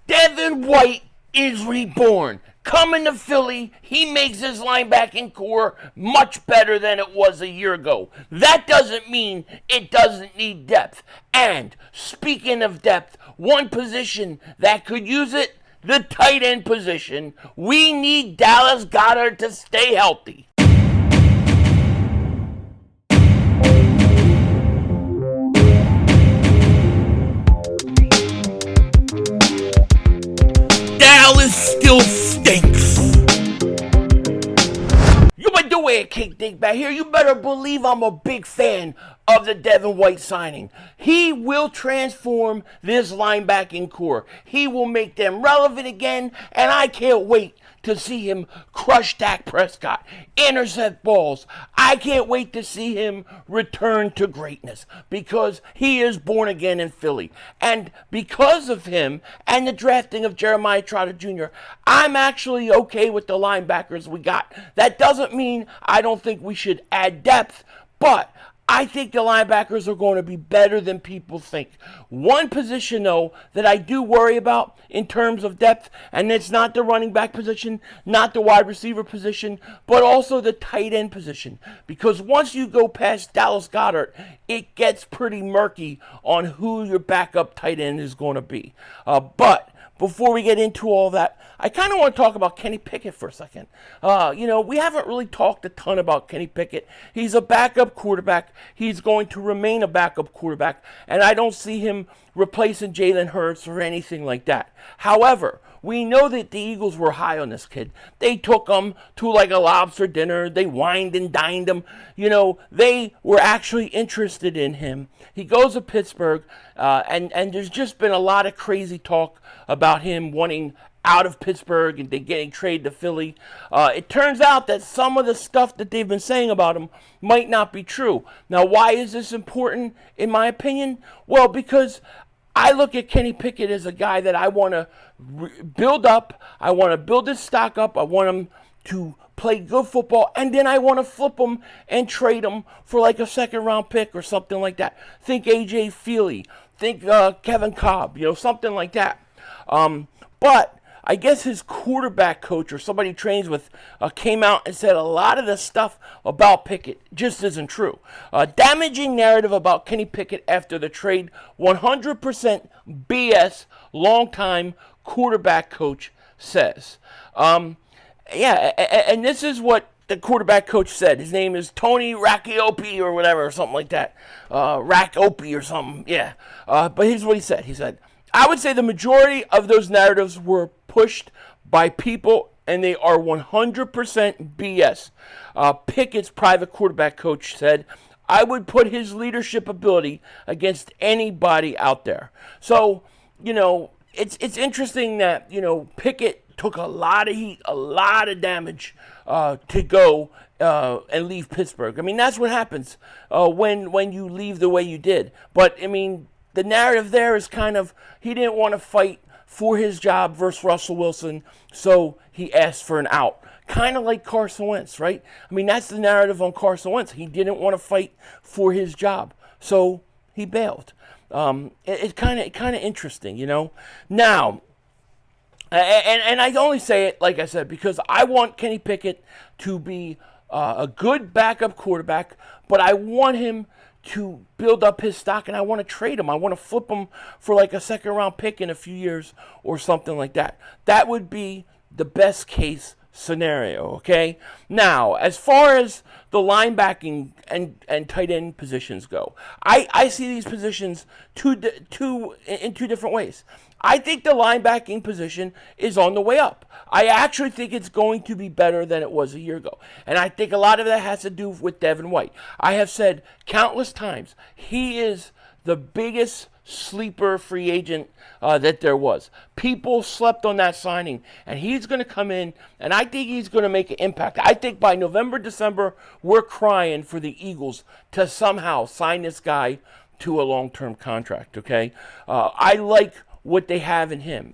Devin White is reborn. Coming to Philly, he makes his linebacking core much better than it was a year ago. That doesn't mean it doesn't need depth. And speaking of depth, one position that could use it, the tight end position. We need Dallas Goedert to stay healthy. Dallas still stinks. You better do it, Kick Dingbat here. You better believe I'm a big fan of the Devin White signing. He will transform this linebacking core. He will make them relevant again, and I can't wait to see him crush Dak Prescott, intercept balls. I can't wait to see him return to greatness because he is born again in Philly. And because of him and the drafting of Jeremiah Trotter Jr., I'm actually okay with the linebackers we got. That doesn't mean I don't think we should add depth, but I think the linebackers are going to be better than people think. One position, though, that I do worry about in terms of depth, and it's not the running back position, not the wide receiver position, but also the tight end position. Because once you go past Dallas Goedert, it gets pretty murky on who your backup tight end is going to be. But before we get into all that, I kind of want to talk about Kenny Pickett for a second. We haven't really talked a ton about Kenny Pickett. He's a backup quarterback. He's going to remain a backup quarterback, and I don't see him replacing Jalen Hurts or anything like that. However, we know that the Eagles were high on this kid. They took him to like a lobster dinner. They wined and dined him. They were actually interested in him. He goes to Pittsburgh, and there's just been a lot of crazy talk about him wanting out of Pittsburgh and they getting traded to Philly. It turns out that some of the stuff that they've been saying about him might not be true. Now, why is this important, in my opinion? Well, because I look at Kenny Pickett as a guy that I want to build up. I want to build his stock up. I want him to play good football, and then I want to flip him and trade him for like a second-round pick or something like that. Think A.J. Feely. Think Kevin Cobb, something like that. But I guess his quarterback coach or somebody he trains with came out and said a lot of the stuff about Pickett just isn't true. Damaging narrative about Kenny Pickett after the trade, 100% BS, longtime quarterback coach says. And this is what the quarterback coach said. His name is Tony Rakiopi or whatever, or something like that. Rakiopi or something, yeah. But here's what he said. He said, I would say the majority of those narratives were pushed by people, and they are 100% BS. Pickett's private quarterback coach said, I would put his leadership ability against anybody out there. So, it's interesting that, Pickett took a lot of heat, a lot of damage to go and leave Pittsburgh. I mean, that's what happens when you leave the way you did. But, the narrative there is kind of he didn't want to fight for his job versus Russell Wilson, so he asked for an out. Kind of like Carson Wentz, right? That's the narrative on Carson Wentz. He didn't want to fight for his job, so he bailed. It's kind of interesting, Now, and I only say it, like I said, because I want Kenny Pickett to be a good backup quarterback, but I want him to build up his stock, and I want to trade him. I want to flip him for like a second-round pick in a few years or something like that. That would be the best case scenario, okay? Now, as far as the linebacking and tight end positions go, I see these positions in two different ways. I think the linebacking position is on the way up. I actually think it's going to be better than it was a year ago. And I think a lot of that has to do with Devin White. I have said countless times, he is the biggest sleeper free agent that there was. People slept on that signing, and he's going to come in, and I think he's going to make an impact. I think by November, December, we're crying for the Eagles to somehow sign this guy to a long-term contract, okay? I like what they have in him.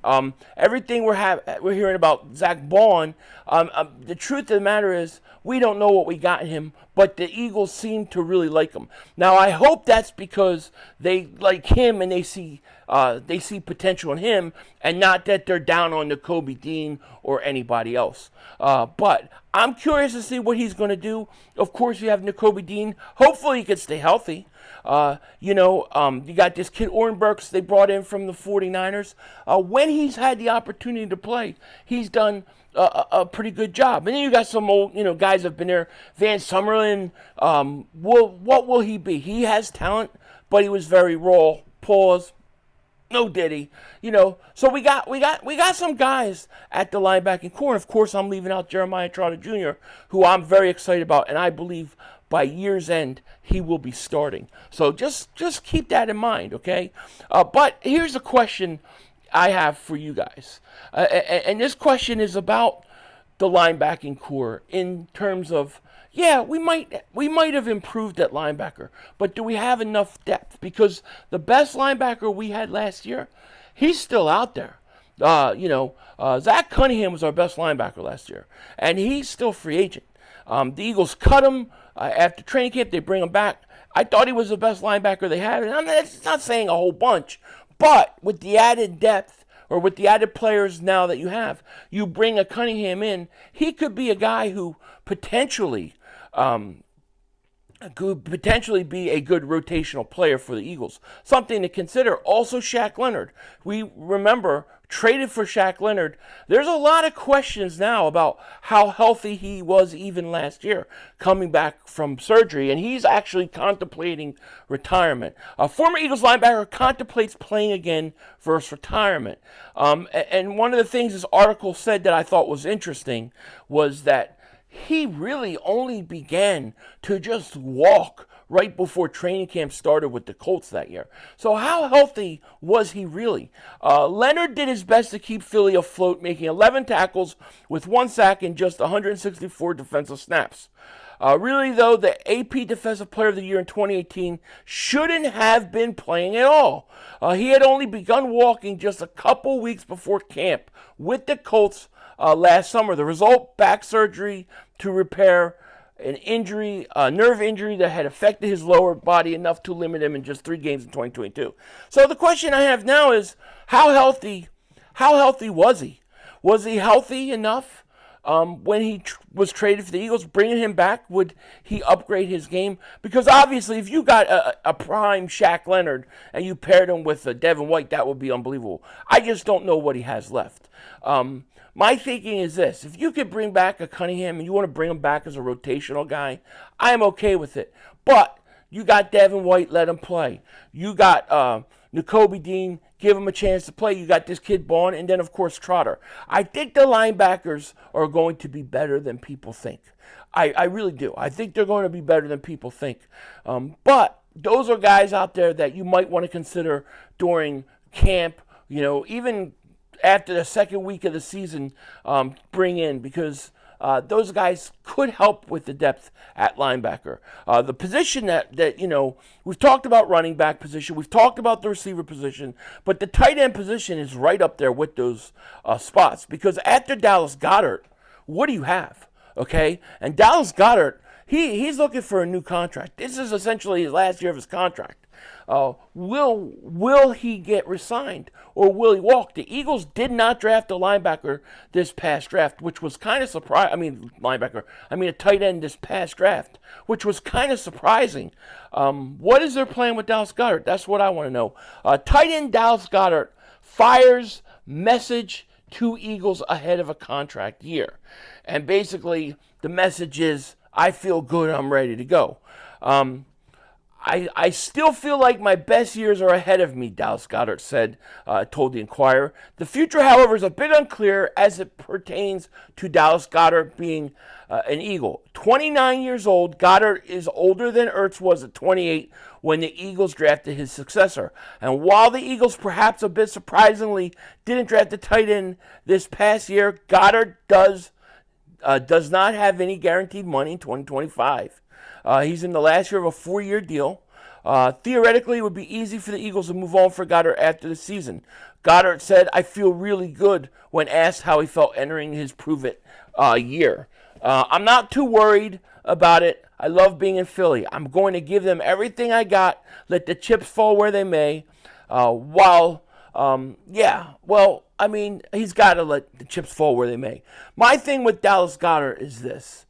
Everything we're hearing about Zach Bond, the truth of the matter is we don't know what we got in him, but the Eagles seem to really like him. Now, I hope that's because they like him and they see they see potential in him, and not that they're down on Nakobe Dean or anybody else. But I'm curious to see what he's going to do. Of course, you have Nakobe Dean. Hopefully, he can stay healthy. You got this kid Orenburks they brought in from the 49ers. When he's had the opportunity to play, he's done a pretty good job. And then you got some old, guys that have been there. Van Summerlin, what will he be? He has talent, but he was very raw. Pause. No Diddy. So we got some guys at the linebacking core. And of course, I'm leaving out Jeremiah Trotter Jr., who I'm very excited about, and I believe by year's end he will be starting. So just keep that in mind, okay? But here's a question I have for you guys, and this question is about the linebacking core in terms of, we might have improved at linebacker, but do we have enough depth? Because the best linebacker we had last year, he's still out there. Zach Cunningham was our best linebacker last year, and he's still free agent. The Eagles cut him after training camp. They bring him back. I thought he was the best linebacker they had, and that's not saying a whole bunch, but with the added depth, or with the added players now that you have, you bring a Cunningham in, he could be a guy who potentially could potentially be a good rotational player for the Eagles. Something to consider. Also, SHAQ Leonard. We remember traded for SHAQ Leonard. There's a lot of questions now about how healthy he was even last year, coming back from surgery, and he's actually contemplating retirement. A former Eagles linebacker contemplates playing again versus retirement. And one of the things this article said that I thought was interesting was that he really only began to just walk right before training camp started with the Colts that year. So how healthy was he really? Leonard did his best to keep Philly afloat, making 11 tackles with 1 sack and just 164 defensive snaps. Really, though, the AP Defensive Player of the Year in 2018 shouldn't have been playing at all. He had only begun walking just a couple weeks before camp with the Colts last summer. The result, back surgery to repair an injury, a nerve injury that had affected his lower body enough to limit him in just 3 games in 2022. So the question I have now is, how healthy was he? Was he healthy enough when he was traded for the Eagles? Bringing him back, would he upgrade his game? Because obviously, if you got a prime SHAQ Leonard and you paired him with Devin White, that would be unbelievable. I just don't know what he has left. My thinking is this: if you could bring back a Cunningham and you want to bring him back as a rotational guy, I am okay with it. But you got Devin White, let him play. You got Nakobe Dean, give him a chance to play. You got this kid Bond, and then, of course, Trotter. I think the linebackers are going to be better than people think. I really do. I think they're going to be better than people think. But those are guys out there that you might want to consider during camp, even after the second week of the season, bring in, because those guys could help with the depth at linebacker. The position that we've talked about, running back position, we've talked about the receiver position, but the tight end position is right up there with those spots, because after Dallas Goedert, what do you have? Okay, and Dallas Goedert, he's looking for a new contract. This is essentially his last year of his contract. Will he get re-signed, or will he walk? The Eagles did not draft a linebacker this past draft, which was kind of surprising. A tight end this past draft, which was kind of surprising. What is their plan with Dallas Goedert? That's what I want to know. Tight end Dallas Goedert fires message to Eagles ahead of a contract year. And basically, the message is, I feel good, I'm ready to go. I still feel like my best years are ahead of me, Dallas Goedert said, told the Inquirer. The future, however, is a bit unclear as it pertains to Dallas Goedert being an Eagle. 29 years old, Goedert is older than Ertz was at 28 when the Eagles drafted his successor. And while the Eagles, perhaps a bit surprisingly, didn't draft a tight end this past year, Goedert does not have any guaranteed money in 2025. He's in the last year of a 4-year deal. Theoretically, it would be easy for the Eagles to move on for Goedert after the season. Goedert said, I feel really good, when asked how he felt entering his prove-it year. I'm not too worried about it. I love being in Philly. I'm going to give them everything I got. Let the chips fall where they may. Yeah, well, I mean, he's got to let the chips fall where they may. My thing with Dallas Goedert is this.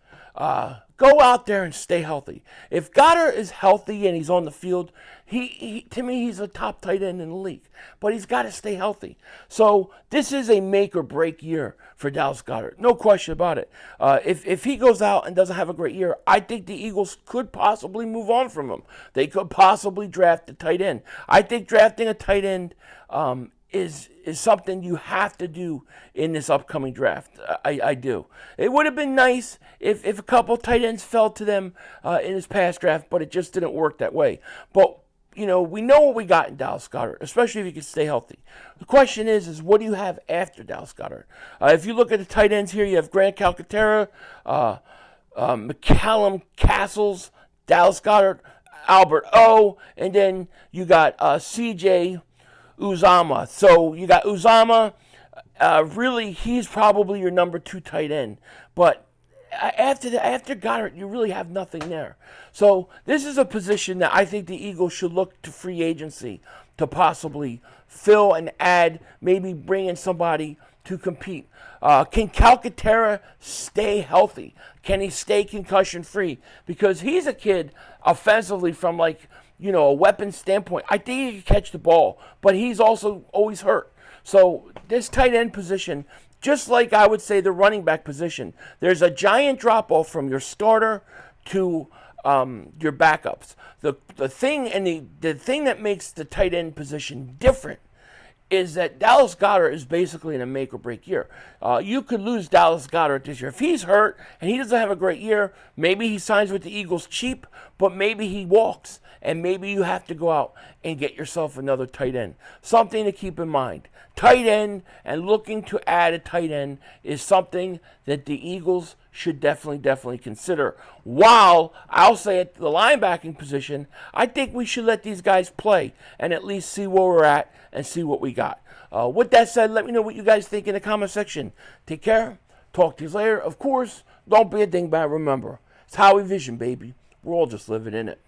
Go out there and stay healthy. If Goedert is healthy and he's on the field, to me, he's a top tight end in the league. But he's got to stay healthy. So this is a make or break year for Dallas Goedert. No question about it. If he goes out and doesn't have a great year, I think the Eagles could possibly move on from him. They could possibly draft a tight end. I think drafting a tight end is something you have to do in this upcoming draft. I do. It would have been nice if a couple tight ends fell to them in this past draft, but it just didn't work that way. But, we know what we got in Dallas Goedert, especially if he can stay healthy. The question is what do you have after Dallas Goedert? If you look at the tight ends here, you have Grant Calcaterra, McCallum Castles, Dallas Goedert, Albert O, and then you got C.J. Uzama. So you got Uzama. Really, he's probably your number 2 tight end. But after Goedert, you really have nothing there. So this is a position that I think the Eagles should look to free agency to possibly fill and add, maybe bring in somebody to compete. Can Calcaterra stay healthy? Can he stay concussion free? Because he's a kid offensively from a weapon standpoint. I think he can catch the ball, but he's also always hurt. So this tight end position, just like I would say the running back position, there's a giant drop-off from your starter to your backups. The thing that makes the tight end position different is that Dallas Goedert is basically in a make or break year. You could lose Dallas Goedert this year. If he's hurt and he doesn't have a great year, maybe he signs with the Eagles cheap, but maybe he walks, and maybe you have to go out and get yourself another tight end. Something to keep in mind. Tight end and looking to add a tight end is something that the Eagles should definitely consider. While I'll say at the linebacking position, I think we should let these guys play and at least see where we're at and see what we got. With that said, let me know what you guys think in the comment section. Take care. Talk to you later. Of course, don't be a dingbat. Remember, it's how we vision, baby. We're all just living in it.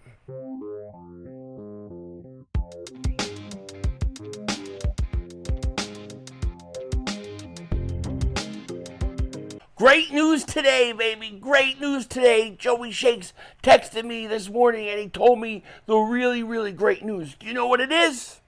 Great news today, baby. Great news today. Joey Shakes texted me this morning and he told me the really great news. Do you know what it is?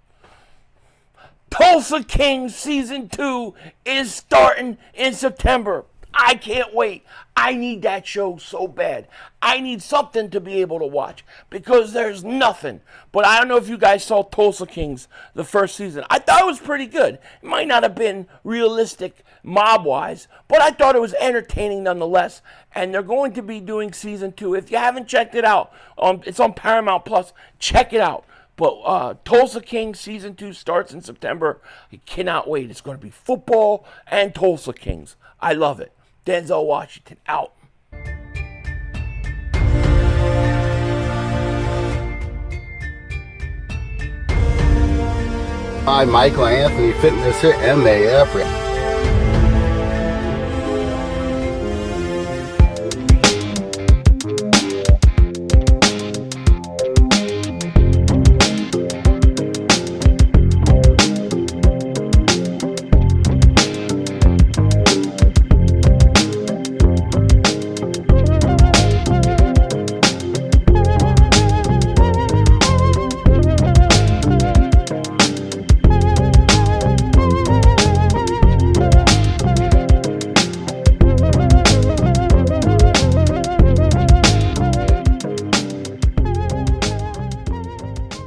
Tulsa King Season 2 is starting in September. I can't wait. I need that show so bad. I need something to be able to watch because there's nothing. But I don't know if you guys saw Tulsa Kings the first season. I thought it was pretty good. It might not have been realistic mob-wise, but I thought it was entertaining nonetheless. And they're going to be doing Season 2. If you haven't checked it out, it's on Paramount Plus. Check it out. But Tulsa King Season 2 starts in September. I cannot wait. It's going to be football and Tulsa Kings. I love it. Denzel Washington out. Hi, Michael Anthony Fitness here, MAF.